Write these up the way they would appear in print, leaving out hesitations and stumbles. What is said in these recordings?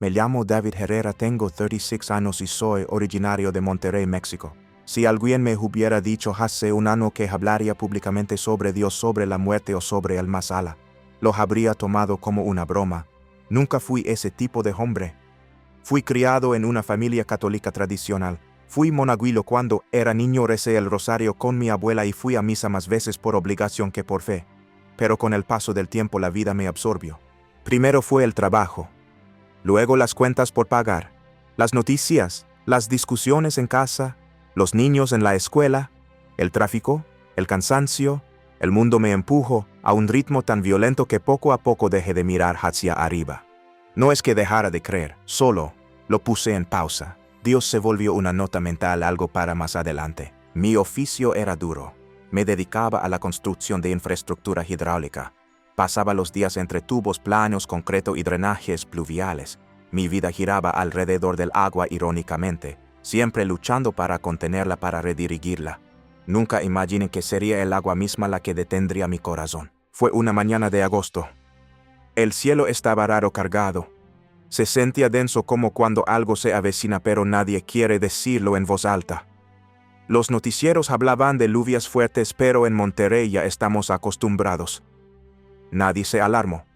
Me llamo David Herrera, tengo 36 años y soy originario de Monterrey, México. Si alguien me hubiera dicho hace un año que hablaría públicamente sobre Dios, sobre la muerte o sobre el más allá, lo habría tomado como una broma. Nunca fui ese tipo de hombre. Fui criado en una familia católica tradicional. Fui monaguillo cuando era niño, recé el rosario con mi abuela y fui a misa más veces por obligación que por fe. Pero con el paso del tiempo la vida me absorbió. Primero fue el trabajo. Luego las cuentas por pagar. Las noticias, las discusiones en casa, los niños en la escuela, el tráfico, el cansancio. El mundo me empujó a un ritmo tan violento que poco a poco dejé de mirar hacia arriba. No es que dejara de creer, solo lo puse en pausa. Dios se volvió una nota mental, algo para más adelante. Mi oficio era duro. Me dedicaba a la construcción de infraestructura hidráulica. Pasaba los días entre tubos planos, concreto y drenajes pluviales. Mi vida giraba alrededor del agua, irónicamente, siempre luchando para contenerla, para redirigirla. Nunca imaginé que sería el agua misma la que detendría mi corazón. Fue una mañana de agosto. El cielo estaba raro cargado. Se sentía denso, como cuando algo se avecina pero nadie quiere decirlo en voz alta. Los noticieros hablaban de lluvias fuertes, pero en Monterrey ya estamos acostumbrados. Nadie se alarmó.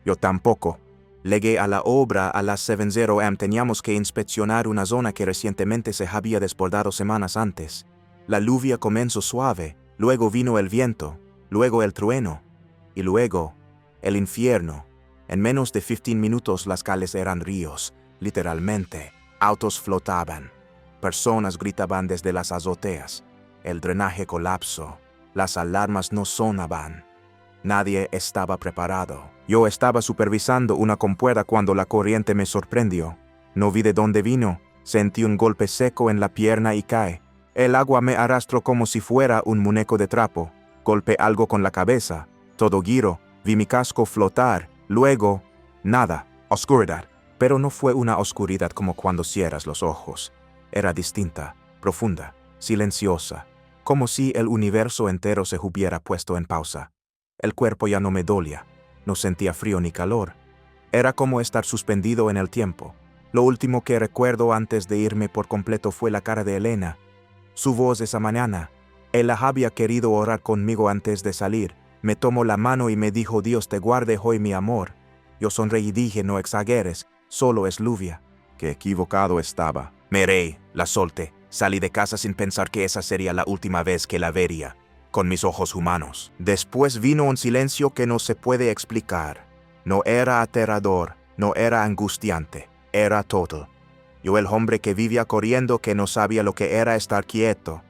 Yo tampoco. Llegué a la obra a las 7:00 am. Teníamos que inspeccionar una zona que recientemente se había desbordado semanas antes. La lluvia comenzó suave, luego vino el viento, luego el trueno, y luego el infierno. En menos de 15 minutos las calles eran ríos, literalmente. Autos flotaban. Personas gritaban desde las azoteas. El drenaje colapsó. Las alarmas no sonaban. Nadie estaba preparado. Yo estaba supervisando una compuerta cuando la corriente me sorprendió. No vi de dónde vino. Sentí un golpe seco en la pierna y caí. El agua me arrastró como si fuera un muñeco de trapo. Golpeé algo con la cabeza. Todo giró. Vi mi casco flotar. Luego, nada. Oscuridad. Pero no fue una oscuridad como cuando cierras los ojos. Era distinta, profunda, silenciosa. Como si el universo entero se hubiera puesto en pausa. El cuerpo ya no me dolía. No sentía frío ni calor. Era como estar suspendido en el tiempo. Lo último que recuerdo antes de irme por completo fue la cara de Elena. Su voz esa mañana. Ella había querido orar conmigo antes de salir. Me tomó la mano y me dijo: Dios te guarde hoy, mi amor. Yo sonreí y dije: no exageres, solo es lluvia. Qué equivocado estaba. Me reí, la solté. Salí de casa sin pensar que esa sería la última vez que la vería, con mis ojos humanos. Después vino un silencio que no se puede explicar. No era aterrador, no era angustiante, era total. Yo, el hombre que vivía corriendo, que no sabía lo que era estar quieto.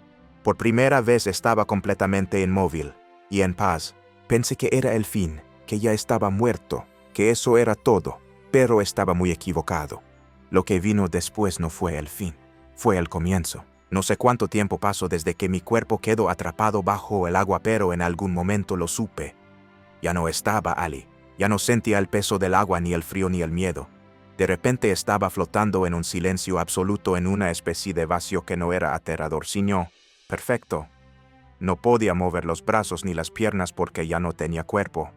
Por primera vez estaba completamente inmóvil y en paz. Pensé que era el fin, que ya estaba muerto, que eso era todo, pero estaba muy equivocado. Lo que vino después no fue el fin, fue el comienzo. No sé cuánto tiempo pasó desde que mi cuerpo quedó atrapado bajo el agua, pero en algún momento lo supe. Ya no estaba allí, ya no sentía el peso del agua, ni el frío, ni el miedo. De repente estaba flotando en un silencio absoluto, en una especie de vacío que no era aterrador, sino perfecto. No podía mover los brazos ni las piernas porque ya no tenía cuerpo,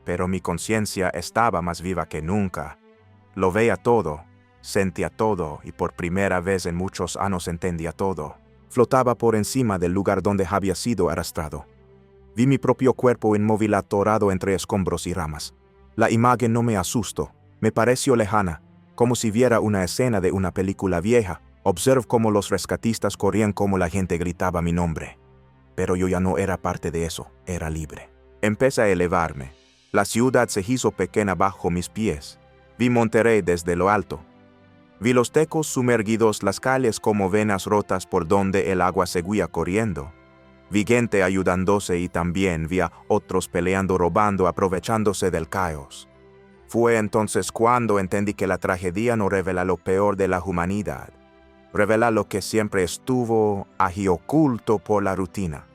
pero mi conciencia estaba más viva que nunca. Lo veía todo, sentía todo y por primera vez en muchos años entendía todo. Flotaba por encima del lugar donde había sido arrastrado. Vi mi propio cuerpo inmóvil, atorado entre escombros y ramas. La imagen no me asustó, me pareció lejana, como si viera una escena de una película vieja. Observé cómo los rescatistas corrían, cómo la gente gritaba mi nombre. Pero yo ya no era parte de eso, era libre. Empecé a elevarme. La ciudad se hizo pequeña bajo mis pies. Vi Monterrey desde lo alto. Vi los tecos sumergidos, las calles como venas rotas por donde el agua seguía corriendo. Vi gente ayudándose y también vi a otros peleando, robando, aprovechándose del caos. Fue entonces cuando entendí que la tragedia no revela lo peor de la humanidad. Revela lo que siempre estuvo allí oculto por la rutina.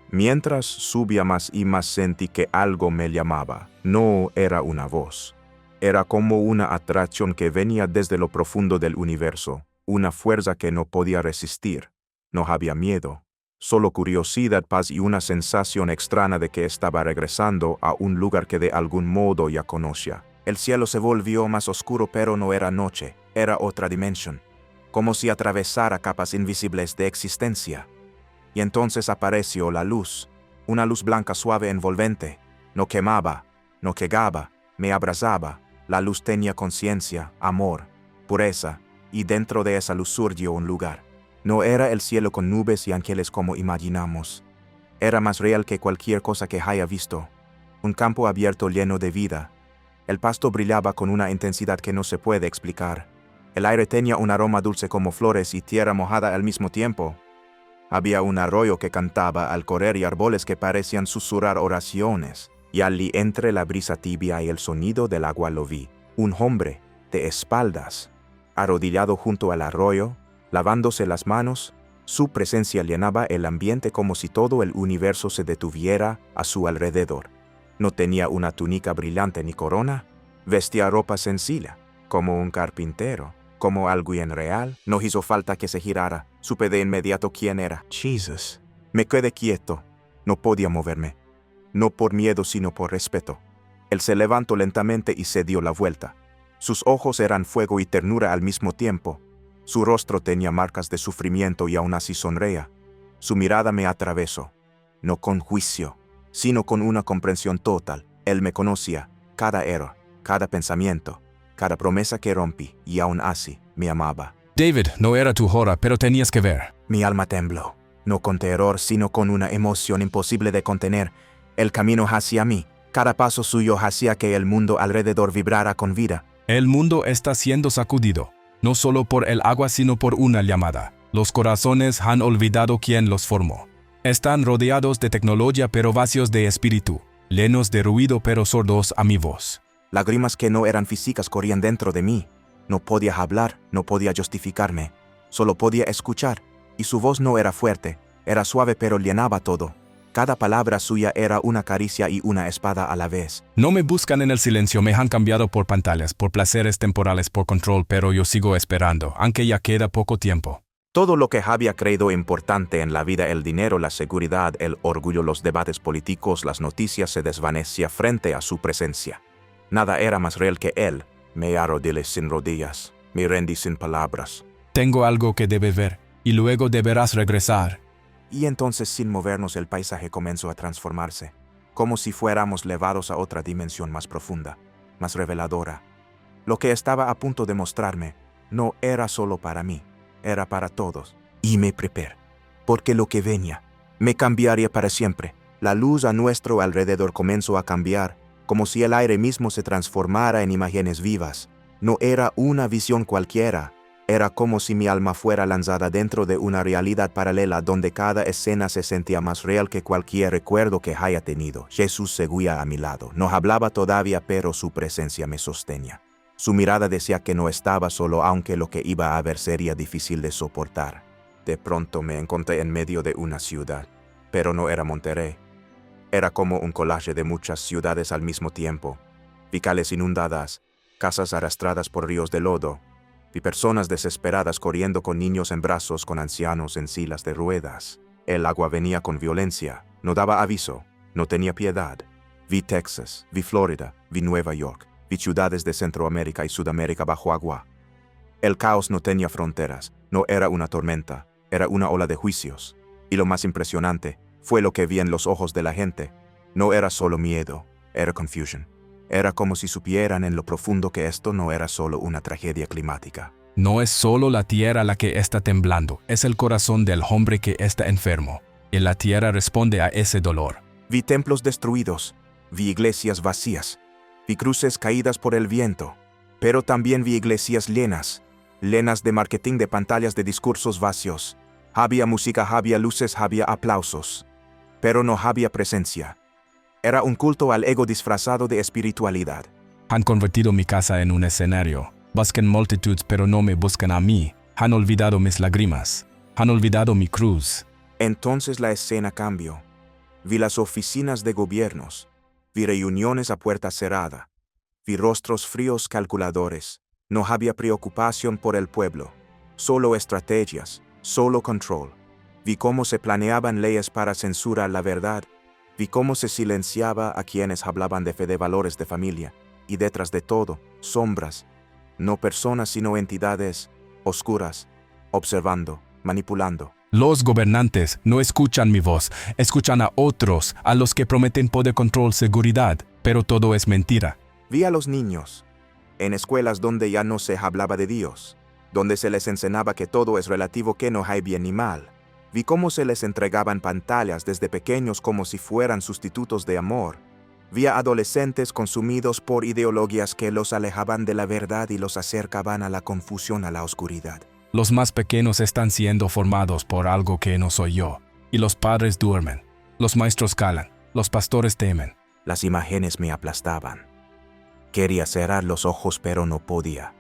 Mientras subía más y más sentí que algo me llamaba. No era una voz. Era como una atracción que venía desde lo profundo del universo, una fuerza que no podía resistir. No había miedo, solo curiosidad, paz y una sensación extraña de que estaba regresando a un lugar que de algún modo ya conocía. El cielo se volvió más oscuro, pero no era noche, era otra dimensión, como si atravesara capas invisibles de existencia. Y entonces apareció la luz, una luz blanca suave envolvente. No quemaba, no quegaba, me abrazaba. La luz tenía conciencia, amor, pureza, y dentro de esa luz surgió un lugar. No era el cielo con nubes y ángeles como imaginamos. Era más real que cualquier cosa que haya visto. Un campo abierto lleno de vida. El pasto brillaba con una intensidad que no se puede explicar. El aire tenía un aroma dulce como flores y tierra mojada al mismo tiempo. Había un arroyo que cantaba al correr y árboles que parecían susurrar oraciones. Y allí entre la brisa tibia y el sonido del agua lo vi. Un hombre, de espaldas, arrodillado junto al arroyo, lavándose las manos. Su presencia llenaba el ambiente como si todo el universo se detuviera a su alrededor. No tenía una túnica brillante ni corona. Vestía ropa sencilla, como un carpintero, como alguien real. No hizo falta que se girara. Supe de inmediato quién era. Jesus. Me quedé quieto. No podía moverme. No por miedo, sino por respeto. Él se levantó lentamente y se dio la vuelta. Sus ojos eran fuego y ternura al mismo tiempo. Su rostro tenía marcas de sufrimiento y aún así sonreía. Su mirada me atravesó, no con juicio, sino con una comprensión total. Él me conocía, cada error, cada pensamiento, cada promesa que rompí, y aún así me amaba. David, no era tu hora, pero tenías que ver. Mi alma tembló, no con terror, sino con una emoción imposible de contener. El camino hacia mí, cada paso suyo hacía que el mundo alrededor vibrara con vida. El mundo está siendo sacudido, no solo por el agua, sino por una llamada. Los corazones han olvidado quién los formó. Están rodeados de tecnología pero vacíos de espíritu, llenos de ruido pero sordos a mi voz. Lágrimas que no eran físicas corrían dentro de mí. No podía hablar, no podía justificarme. Solo podía escuchar, y su voz no era fuerte, era suave pero llenaba todo. Cada palabra suya era una caricia y una espada a la vez. No me buscan en el silencio, me han cambiado por pantallas, por placeres temporales, por control, pero yo sigo esperando, aunque ya queda poco tiempo. Todo lo que había creído importante en la vida, el dinero, la seguridad, el orgullo, los debates políticos, las noticias, se desvanecía frente a su presencia. Nada era más real que él. Me arrodillé sin rodillas, me rendí sin palabras. Tengo algo que debes ver, y luego deberás regresar. Y entonces, sin movernos, el paisaje comenzó a transformarse, como si fuéramos llevados a otra dimensión más profunda, más reveladora. Lo que estaba a punto de mostrarme no era solo para mí, era para todos. Y me preparé, porque lo que venía me cambiaría para siempre. La luz a nuestro alrededor comenzó a cambiar, como si el aire mismo se transformara en imágenes vivas. No era una visión cualquiera. Era como si mi alma fuera lanzada dentro de una realidad paralela donde cada escena se sentía más real que cualquier recuerdo que haya tenido. Jesús seguía a mi lado. No hablaba todavía, pero su presencia me sostenía. Su mirada decía que no estaba solo, aunque lo que iba a ver sería difícil de soportar. De pronto me encontré en medio de una ciudad, pero no era Monterrey. Era como un collage de muchas ciudades al mismo tiempo. Vi calles inundadas, casas arrastradas por ríos de lodo. Vi personas desesperadas corriendo con niños en brazos, con ancianos en sillas de ruedas. El agua venía con violencia, no daba aviso, no tenía piedad. Vi Texas, vi Florida, vi Nueva York, vi ciudades de Centroamérica y Sudamérica bajo agua. El caos no tenía fronteras, no era una tormenta, era una ola de juicios. Y lo más impresionante fue lo que vi en los ojos de la gente. No era solo miedo, era confusión. Era como si supieran en lo profundo que esto no era solo una tragedia climática. No es solo la tierra la que está temblando, es el corazón del hombre que está enfermo, y la tierra responde a ese dolor. Vi templos destruidos, vi iglesias vacías, vi cruces caídas por el viento, pero también vi iglesias llenas de marketing, de pantallas, de discursos vacíos. Había música, había luces, había aplausos, pero no había presencia. Era un culto al ego disfrazado de espiritualidad. Han convertido mi casa en un escenario. Buscan multitudes pero no me buscan a mí. Han olvidado mis lágrimas. Han olvidado mi cruz. Entonces la escena cambió. Vi las oficinas de gobiernos. Vi reuniones a puerta cerrada. Vi rostros fríos calculadores. No había preocupación por el pueblo. Solo estrategias, solo control. Vi cómo se planeaban leyes para censurar la verdad. Vi cómo se silenciaba a quienes hablaban de fe, de valores, de familia. y detrás de todo, sombras, no personas sino entidades oscuras, observando, manipulando. Los gobernantes no escuchan mi voz, escuchan a otros, a los que prometen poder, control, seguridad, pero todo es mentira. Vi a los niños en escuelas donde ya no se hablaba de Dios, donde se les enseñaba que todo es relativo, que no hay bien ni mal. Vi cómo se les entregaban pantallas desde pequeños como si fueran sustitutos de amor. Vi a adolescentes consumidos por ideologías que los alejaban de la verdad y los acercaban a la confusión, a la oscuridad. Los más pequeños están siendo formados por algo que no soy yo, y los padres duermen, los maestros calan, los pastores temen. Las imágenes me aplastaban. Quería cerrar los ojos pero no podía.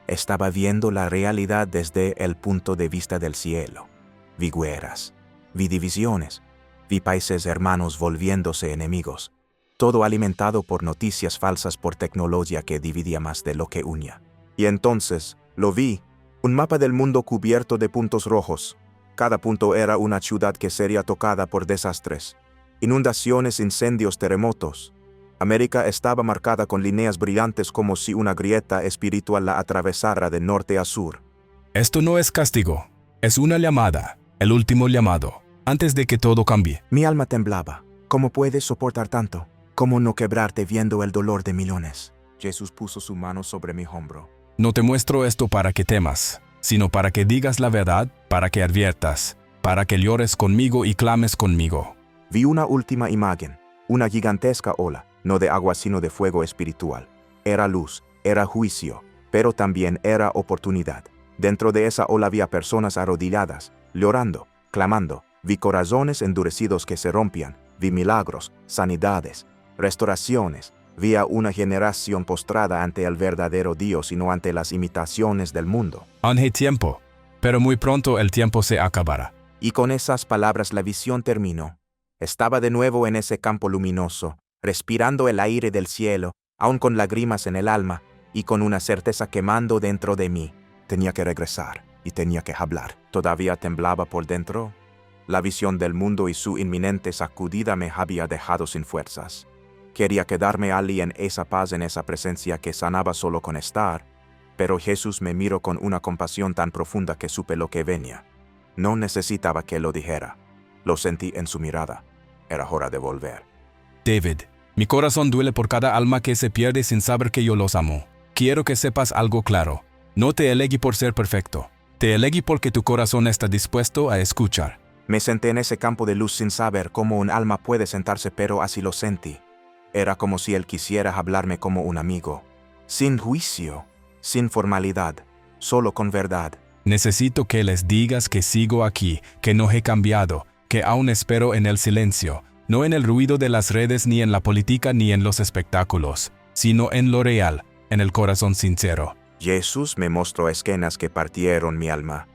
Estaba viendo la realidad desde el punto de vista del cielo. Vi guerras, vi divisiones, vi países hermanos volviéndose enemigos. Todo alimentado por noticias falsas, por tecnología que dividía más de lo que unía. Y entonces, lo vi, un mapa del mundo cubierto de puntos rojos. Cada punto era una ciudad que sería tocada por desastres, inundaciones, incendios, terremotos. América estaba marcada con líneas brillantes como si una grieta espiritual la atravesara de norte a sur. Esto no es castigo, es una llamada, el último llamado, antes de que todo cambie. Mi alma temblaba. ¿Cómo puedes soportar tanto? ¿Cómo no quebrarte viendo el dolor de millones? Jesús puso su mano sobre mi hombro. No te muestro esto para que temas, sino para que digas la verdad, para que adviertas, para que llores conmigo y clames conmigo. Vi una última imagen, una gigantesca ola, no de agua sino de fuego espiritual. Era luz, era juicio, pero también era oportunidad. Dentro de esa ola había personas arrodilladas, llorando, clamando. Vi corazones endurecidos que se rompían, vi milagros, sanidades, restauraciones. Vi a una generación postrada ante el verdadero Dios y no ante las imitaciones del mundo. Aún hay tiempo, pero muy pronto el tiempo se acabará. Y con esas palabras la visión terminó. Estaba de nuevo en ese campo luminoso, respirando el aire del cielo, aún con lágrimas en el alma y con una certeza quemando dentro de mí. Tenía que regresar y tenía que hablar. Todavía temblaba por dentro. La visión del mundo y su inminente sacudida me había dejado sin fuerzas. Quería quedarme allí en esa paz, en esa presencia que sanaba solo con estar, pero Jesús me miró con una compasión tan profunda que supe lo que venía. No necesitaba que lo dijera. Lo sentí en su mirada. Era hora de volver. David, mi corazón duele por cada alma que se pierde sin saber que yo los amo. Quiero que sepas algo claro. No te elegí por ser perfecto. Te elegí porque tu corazón está dispuesto a escuchar. Me senté en ese campo de luz sin saber cómo un alma puede sentarse, pero así lo sentí. Era como si él quisiera hablarme como un amigo, sin juicio, sin formalidad, solo con verdad. Necesito que les digas que sigo aquí, que no he cambiado, que aún espero en el silencio, no en el ruido de las redes, ni en la política, ni en los espectáculos, sino en lo real, en el corazón sincero. Jesús me mostró escenas que partieron mi alma.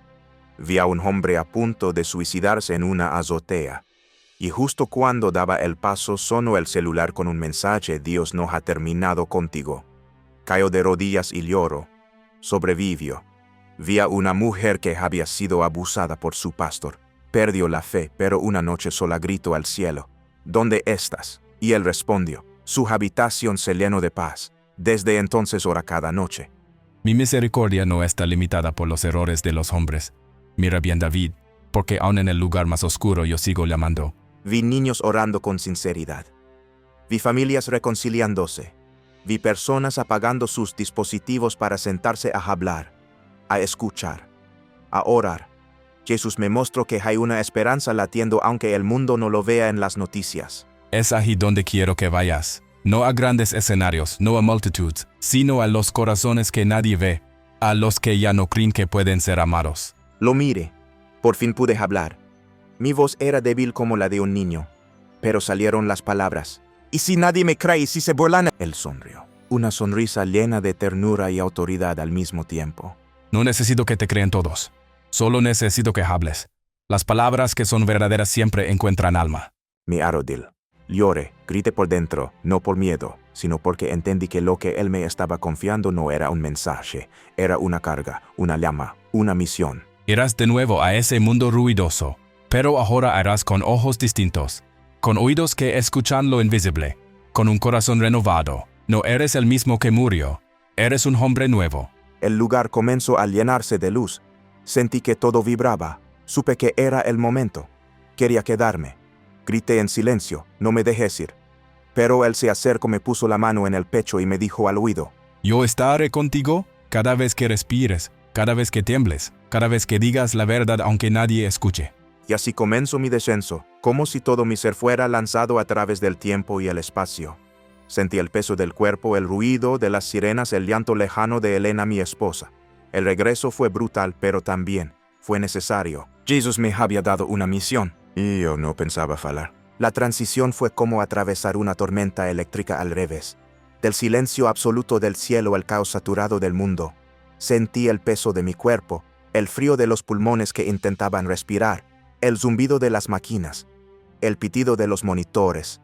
Vi a un hombre a punto de suicidarse en una azotea. Y justo cuando daba el paso sonó el celular con un mensaje: Dios no ha terminado contigo. Cayó de rodillas y lloró. Sobrevivió. Vi a una mujer que había sido abusada por su pastor. Perdió la fe, pero una noche sola gritó al cielo: ¿Dónde estás? Y él respondió. Su habitación se llenó de paz. Desde entonces ora cada noche. Mi misericordia no está limitada por los errores de los hombres. Mira bien, David, porque aún en el lugar más oscuro yo sigo llamando. Vi niños orando con sinceridad. Vi familias reconciliándose. Vi personas apagando sus dispositivos para sentarse a hablar, a escuchar, a orar. Jesús me mostró que hay una esperanza latiendo aunque el mundo no lo vea en las noticias. Es ahí donde quiero que vayas. No a grandes escenarios, no a multitudes, sino a los corazones que nadie ve, a los que ya no creen que pueden ser amados. Lo miré. Por fin pude hablar. Mi voz era débil como la de un niño, pero salieron las palabras. ¿Y si nadie me cree y si se burlan? Él sonrió. Una sonrisa llena de ternura y autoridad al mismo tiempo. No necesito que te crean todos. Solo necesito que hables. Las palabras que son verdaderas siempre encuentran alma. Me arrodillé. Lloré, grité por dentro, no por miedo, sino porque entendí que lo que él me estaba confiando no era un mensaje, era una carga, una llama, una misión. Irás de nuevo a ese mundo ruidoso, pero ahora harás con ojos distintos, con oídos que escuchan lo invisible, con un corazón renovado, No eres el mismo que murió. Eres un hombre nuevo. El lugar comenzó a llenarse de luz. Sentí que todo vibraba. Supe que era el momento. Quería quedarme. Grité en silencio, no me dejes ir. Pero él se acercó, me puso la mano en el pecho y me dijo al oído: Yo estaré contigo cada vez que respires, cada vez que tiembles, cada vez que digas la verdad aunque nadie escuche. Y así comenzó mi descenso, como si todo mi ser fuera lanzado a través del tiempo y el espacio. Sentí el peso del cuerpo, el ruido de las sirenas, el llanto lejano de Elena, mi esposa. El regreso fue brutal, pero también fue necesario. Jesús me había dado una misión, y yo no pensaba fallar. La transición fue como atravesar una tormenta eléctrica al revés. Del silencio absoluto del cielo al caos saturado del mundo. Sentí el peso de mi cuerpo, el frío de los pulmones que intentaban respirar, el zumbido de las máquinas, el pitido de los monitores.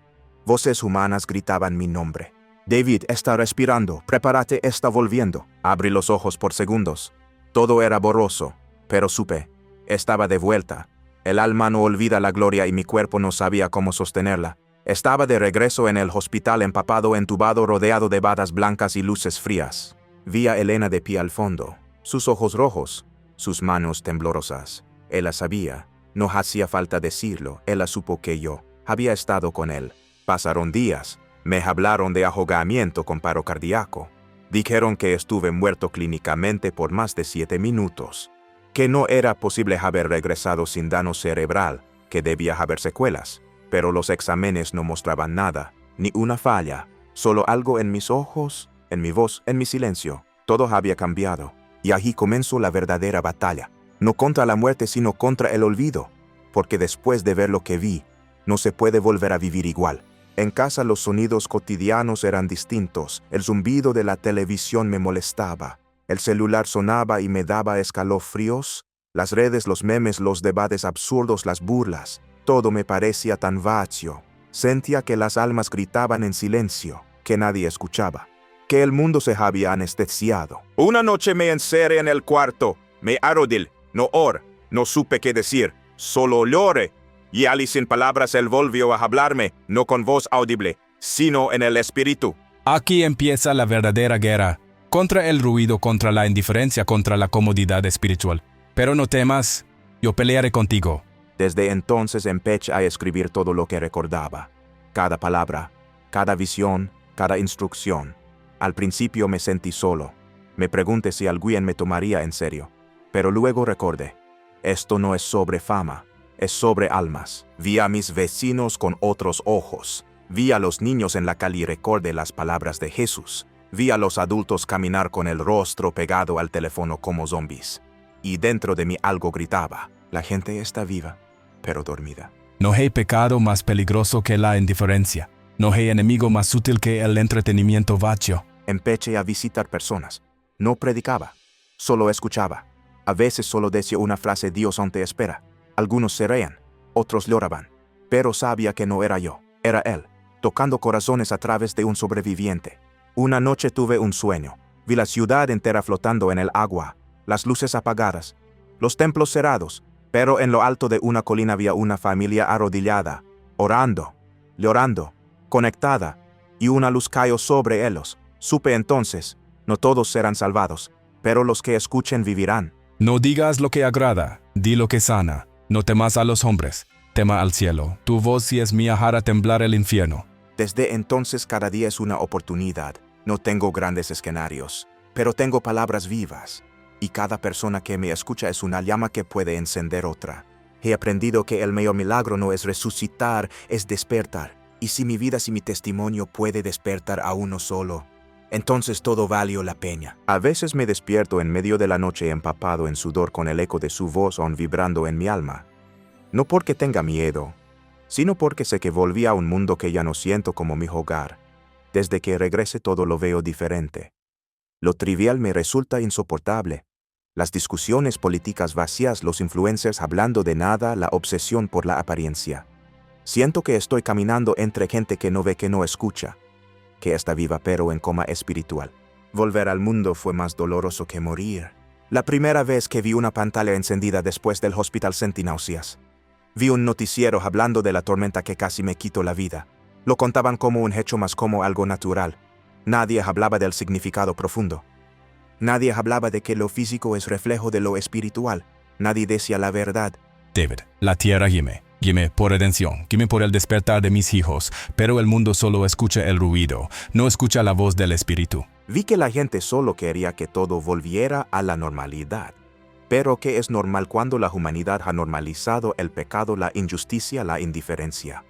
Voces humanas gritaban mi nombre. David está respirando, prepárate, está volviendo. Abrí los ojos por segundos. Todo era borroso, pero supe, estaba de vuelta. El alma no olvida la gloria y mi cuerpo no sabía cómo sostenerla. Estaba de regreso en el hospital, empapado, entubado, rodeado de batas blancas y luces frías. Vi a Elena de pie al fondo, sus ojos rojos, sus manos temblorosas. Ella sabía, no hacía falta decirlo, ella supo que yo había estado con él. Pasaron días, me hablaron de ahogamiento con paro cardíaco. Dijeron que estuve muerto clínicamente por más de 7 minutos, que no era posible haber regresado sin daño cerebral, que debía haber secuelas, pero los exámenes no mostraban nada, ni una falla, solo algo en mis ojos, en mi voz, en mi silencio. Todo había cambiado, y allí comenzó la verdadera batalla, no contra la muerte sino contra el olvido, porque después de ver lo que vi, no se puede volver a vivir igual. En casa los sonidos cotidianos eran distintos, el zumbido de la televisión me molestaba, el celular sonaba y me daba escalofríos, las redes, los memes, los debates absurdos, las burlas, todo me parecía tan vacío. Sentía que las almas gritaban en silencio, que nadie escuchaba, que el mundo se había anestesiado. Una noche me encerré en el cuarto, me arrodillé, no oré, no supe qué decir, solo lloré. Y allí sin palabras él volvió a hablarme, no con voz audible, sino en el espíritu. Aquí empieza la verdadera guerra, contra el ruido, contra la indiferencia, contra la comodidad espiritual. Pero no temas, yo pelearé contigo. Desde entonces empecé a escribir todo lo que recordaba. Cada palabra, cada visión, cada instrucción. Al principio me sentí solo. Me pregunté si alguien me tomaría en serio. Pero luego recordé, esto no es sobre fama. Es sobre almas. Vi a mis vecinos con otros ojos. Vi a los niños en la calle y recordé las palabras de Jesús. Vi a los adultos caminar con el rostro pegado al teléfono como zombies. Y dentro de mí algo gritaba, la gente está viva, pero dormida. No hay pecado más peligroso que la indiferencia. No hay enemigo más sutil que el entretenimiento vacío. Empecé a visitar personas. No predicaba, solo escuchaba. A veces solo decía una frase: Dios aún te espera. Algunos se reían, otros lloraban, pero sabía que no era yo, era él, tocando corazones a través de un sobreviviente. Una noche tuve un sueño, vi la ciudad entera flotando en el agua, las luces apagadas, los templos cerrados, pero en lo alto de una colina había una familia arrodillada, orando, llorando, conectada, y una luz cayó sobre ellos. Supe entonces, no todos serán salvados, pero los que escuchen vivirán. No digas lo que agrada, di lo que sana. No temas a los hombres, tema al cielo. Tu voz si es mía hará temblar el infierno. Desde entonces cada día es una oportunidad. No tengo grandes escenarios, pero tengo palabras vivas. Y cada persona que me escucha es una llama que puede encender otra. He aprendido que el mayor milagro no es resucitar, es despertar. Y si mi vida, si mi testimonio puede despertar a uno solo, entonces todo valió la pena. A veces me despierto en medio de la noche empapado en sudor con el eco de su voz aún vibrando en mi alma. No porque tenga miedo, sino porque sé que volví a un mundo que ya no siento como mi hogar. Desde que regrese todo lo veo diferente. Lo trivial me resulta insoportable. Las discusiones políticas vacías, los influencers hablando de nada, la obsesión por la apariencia. Siento que estoy caminando entre gente que no ve, que no escucha, que está viva pero en coma espiritual. Volver al mundo fue más doloroso que morir. La primera vez que vi una pantalla encendida después del hospital sentí náuseas. Vi un noticiero hablando de la tormenta que casi me quitó la vida. Lo contaban como un hecho más como algo natural. Nadie hablaba del significado profundo. Nadie hablaba de que lo físico es reflejo de lo espiritual. Nadie decía la verdad. David, la tierra gime por redención, gime por el despertar de mis hijos, pero el mundo solo escucha el ruido, no escucha la voz del Espíritu. Vi que la gente solo quería que todo volviera a la normalidad. Pero ¿qué es normal cuando la humanidad ha normalizado el pecado, la injusticia, la indiferencia?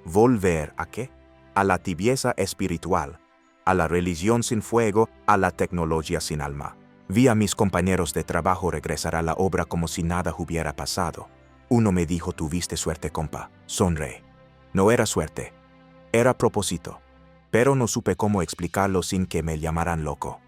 ¿Volver a qué? A la tibieza espiritual, a la religión sin fuego, a la tecnología sin alma. Vi a mis compañeros de trabajo regresar a la obra como si nada hubiera pasado. Uno me dijo: tuviste suerte, compa. Sonreí. No era suerte, era propósito. Pero no supe cómo explicarlo sin que me llamaran loco.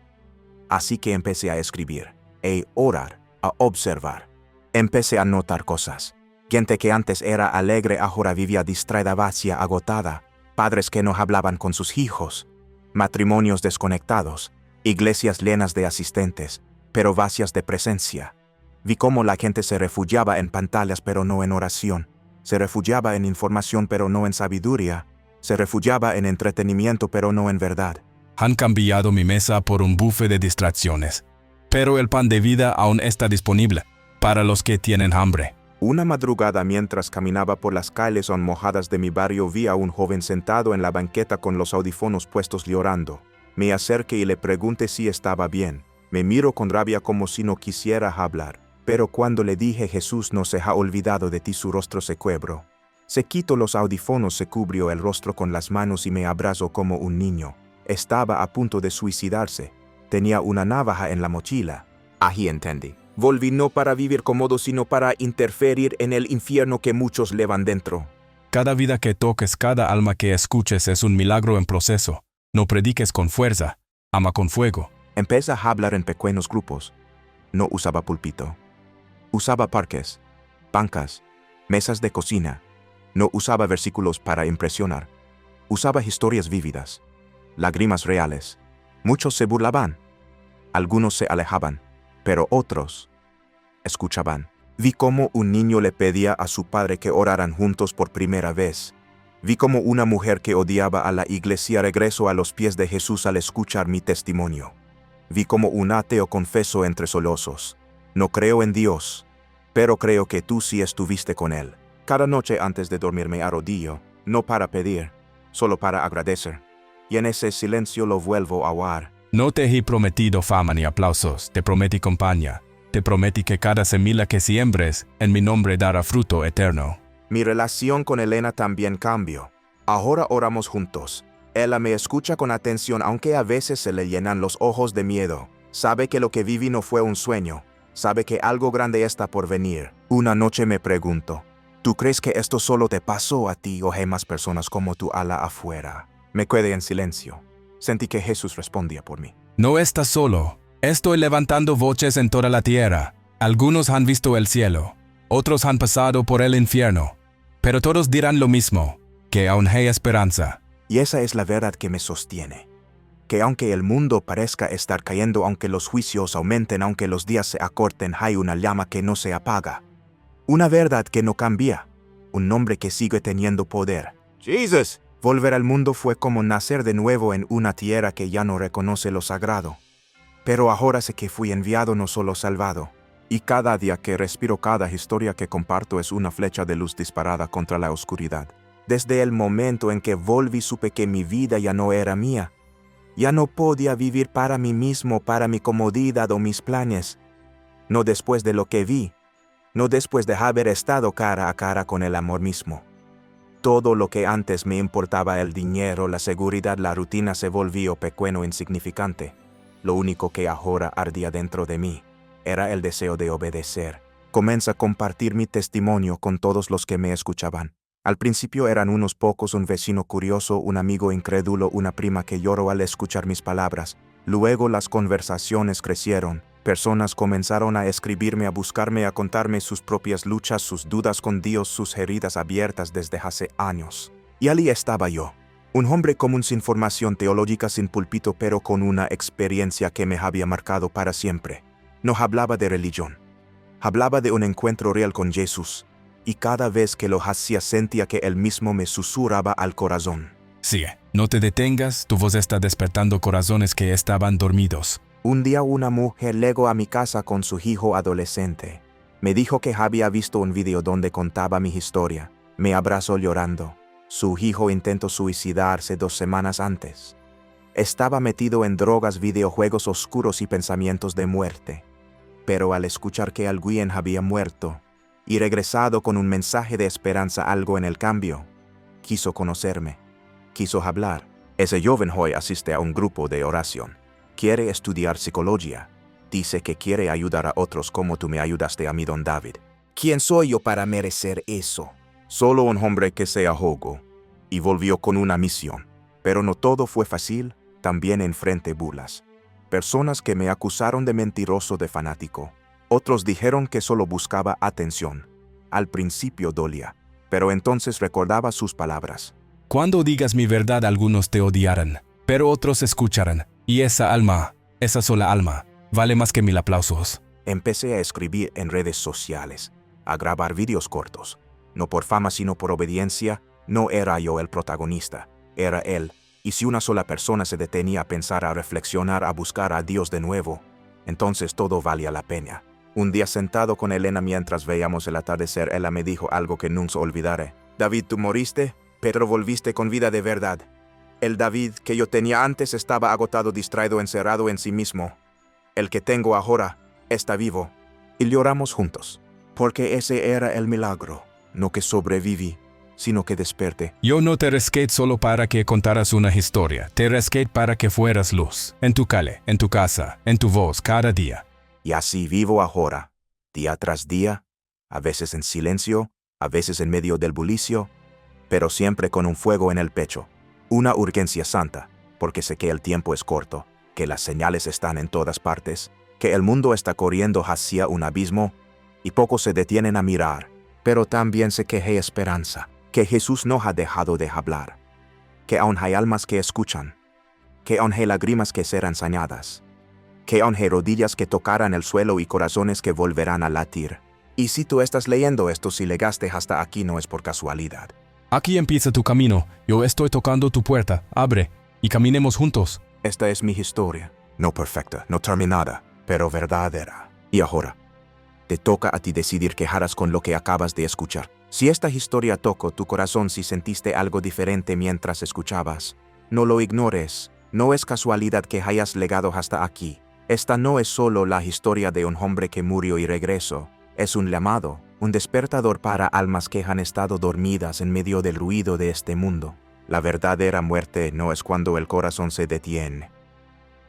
Así que empecé a escribir, a orar, a observar. Empecé a notar cosas. Gente que antes era alegre ahora vivía distraída, vacía, agotada. Padres que no hablaban con sus hijos. Matrimonios desconectados. Iglesias llenas de asistentes, pero vacías de presencia. Vi cómo la gente se refugiaba en pantallas pero no en oración. Se refugiaba en información pero no en sabiduría. Se refugiaba en entretenimiento pero no en verdad. Han cambiado mi mesa por un buffet de distracciones, pero el pan de vida aún está disponible para los que tienen hambre. Una madrugada, mientras caminaba por las calles mojadas de mi barrio, vi a un joven sentado en la banqueta con los audífonos puestos llorando. Me acerqué y le pregunté si estaba bien. Me miró con rabia como si no quisiera hablar. Pero cuando le dije: Jesús no se ha olvidado de ti, su rostro se quebró. Se quitó los audífonos, se cubrió el rostro con las manos y me abrazó como un niño. Estaba a punto de suicidarse. Tenía una navaja en la mochila. Ahí entendí. Volví no para vivir cómodo, sino para interferir en el infierno que muchos llevan dentro. Cada vida que toques, cada alma que escuches es un milagro en proceso. No prediques con fuerza, ama con fuego. Empecé a hablar en pequeños grupos. No usaba púlpito. Usaba parques, bancas, mesas de cocina. No usaba versículos para impresionar. Usaba historias vívidas, lágrimas reales. Muchos se burlaban. Algunos se alejaban, pero otros escuchaban. Vi cómo un niño le pedía a su padre que oraran juntos por primera vez. Vi cómo una mujer que odiaba a la iglesia regresó a los pies de Jesús al escuchar mi testimonio. Vi cómo un ateo confesó entre sollozos: no creo en Dios, pero creo que tú sí estuviste con Él. Cada noche antes de dormir me arrodillo, no para pedir, solo para agradecer. Y en ese silencio lo vuelvo a orar. No te he prometido fama ni aplausos, te prometí compañía. Te prometí que cada semilla que siembres en mi nombre dará fruto eterno. Mi relación con Elena también cambió. Ahora oramos juntos. Ella me escucha con atención, aunque a veces se le llenan los ojos de miedo. Sabe que lo que viví no fue un sueño. Sabe que algo grande está por venir. Una noche me pregunto: ¿tú crees que esto solo te pasó a ti o hay más personas como tú allá afuera? Me quedé en silencio. Sentí que Jesús respondía por mí. No estás solo. Estoy levantando voces en toda la tierra. Algunos han visto el cielo, otros han pasado por el infierno, pero todos dirán lo mismo, que aún hay esperanza. Y esa es la verdad que me sostiene. Que aunque el mundo parezca estar cayendo, aunque los juicios aumenten, aunque los días se acorten, hay una llama que no se apaga. Una verdad que no cambia. Un nombre que sigue teniendo poder. ¡Jesús! Volver al mundo fue como nacer de nuevo en una tierra que ya no reconoce lo sagrado. Pero ahora sé que fui enviado, no solo salvado. Y cada día que respiro, cada historia que comparto es una flecha de luz disparada contra la oscuridad. Desde el momento en que volví supe que mi vida ya no era mía. Ya no podía vivir para mí mismo, para mi comodidad o mis planes. No después de lo que vi. No después de haber estado cara a cara con el amor mismo. Todo lo que antes me importaba, el dinero, la seguridad, la rutina, se volvió pequeño e insignificante. Lo único que ahora ardía dentro de mí era el deseo de obedecer. Comencé a compartir mi testimonio con todos los que me escuchaban. Al principio eran unos pocos: un vecino curioso, un amigo incrédulo, una prima que lloró al escuchar mis palabras. Luego las conversaciones crecieron. Personas comenzaron a escribirme, a buscarme, a contarme sus propias luchas, sus dudas con Dios, sus heridas abiertas desde hace años. Y allí estaba yo. Un hombre común, sin formación teológica, sin púlpito, pero con una experiencia que me había marcado para siempre. No hablaba de religión. Hablaba de un encuentro real con Jesús. Y cada vez que lo hacía sentía que Él mismo me susurraba al corazón. Sigue, No te detengas, tu voz está despertando corazones que estaban dormidos. Un día una mujer llegó a mi casa con su hijo adolescente. Me dijo que había visto un video donde contaba mi historia. Me abrazó llorando. Su hijo intentó suicidarse 2 semanas antes. Estaba metido en drogas, videojuegos oscuros y pensamientos de muerte. Pero al escuchar que alguien había muerto y regresado con un mensaje de esperanza, algo en el cambio, quiso conocerme, quiso hablar. Ese joven hoy asiste a un grupo de oración. Quiere estudiar psicología. Dice que quiere ayudar a otros como tú me ayudaste a mí, don David. ¿Quién soy yo para merecer eso? Solo un hombre que se ahogó y volvió con una misión. Pero no todo fue fácil, también enfrenté burlas. Personas que me acusaron de mentiroso, de fanático. Otros dijeron que solo buscaba atención. Al principio dolía, pero entonces recordaba sus palabras. Cuando digas mi verdad, algunos te odiarán, pero otros escucharán. Y esa alma, esa sola alma, vale más que 1000 aplausos. Empecé a escribir en redes sociales, a grabar vídeos cortos. No por fama, sino por obediencia. No era yo el protagonista, era él. Y si una sola persona se detenía a pensar, a reflexionar, a buscar a Dios de nuevo, entonces todo valía la pena. Un día, sentado con Elena mientras veíamos el atardecer, ella me dijo algo que nunca olvidaré. David, tú moriste, pero volviste con vida de verdad. El David que yo tenía antes estaba agotado, distraído, encerrado en sí mismo. El que tengo ahora está vivo. Y lloramos juntos, porque ese era el milagro. No que sobreviví, sino que desperté. Yo no te rescaté solo para que contaras una historia. Te rescaté para que fueras luz. En tu calle, en tu casa, en tu voz, cada día. Y así vivo ahora, día tras día, a veces en silencio, a veces en medio del bullicio, pero siempre con un fuego en el pecho. Una urgencia santa, porque sé que el tiempo es corto, que las señales están en todas partes, que el mundo está corriendo hacia un abismo y pocos se detienen a mirar. Pero también sé que hay esperanza, que Jesús no ha dejado de hablar, que aún hay almas que escuchan, que aún hay lágrimas que serán sañadas, que aún hay rodillas que tocarán el suelo y corazones que volverán a latir. Y si tú estás leyendo esto, si llegaste hasta aquí, no es por casualidad. Aquí empieza tu camino. Yo estoy tocando tu puerta. Abre y caminemos juntos. Esta es mi historia. No perfecta, no terminada, pero verdadera. Y ahora, te toca a ti decidir qué harás con lo que acabas de escuchar. Si esta historia tocó tu corazón, si sentiste algo diferente mientras escuchabas, no lo ignores. No es casualidad que hayas llegado hasta aquí. Esta no es solo la historia de un hombre que murió y regresó. Es un llamado, un despertador para almas que han estado dormidas en medio del ruido de este mundo. La verdadera muerte no es cuando el corazón se detiene.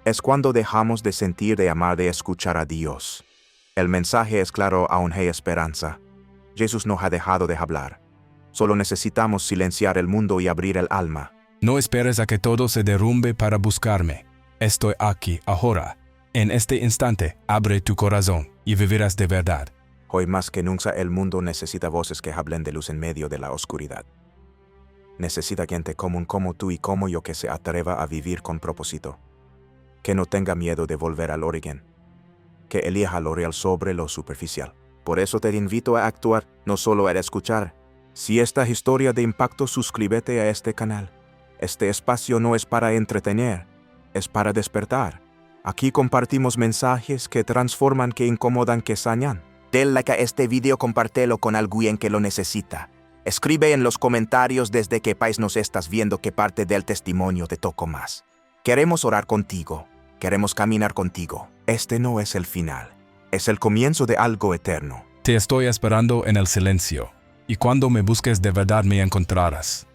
Es cuando dejamos de sentir, de amar, de escuchar a Dios. El mensaje es claro, aún hay esperanza. Jesús no ha dejado de hablar. Solo necesitamos silenciar el mundo y abrir el alma. No esperes a que todo se derrumbe para buscarme. Estoy aquí, ahora. En este instante, abre tu corazón y vivirás de verdad. Hoy más que nunca el mundo necesita voces que hablen de luz en medio de la oscuridad. Necesita gente común como tú y como yo que se atreva a vivir con propósito. Que no tenga miedo de volver al origen. Que elija lo real sobre lo superficial. Por eso te invito a actuar, no solo a escuchar. Si esta historia de impacto, suscríbete a este canal. Este espacio no es para entretener, es para despertar. Aquí compartimos mensajes que transforman, que incomodan, que sanan. Dale like a este video, compártelo con alguien que lo necesita. Escribe en los comentarios desde qué país nos estás viendo, qué parte del testimonio te tocó más. Queremos orar contigo, queremos caminar contigo. Este no es el final, es el comienzo de algo eterno. Te estoy esperando en el silencio, y cuando me busques de verdad me encontrarás.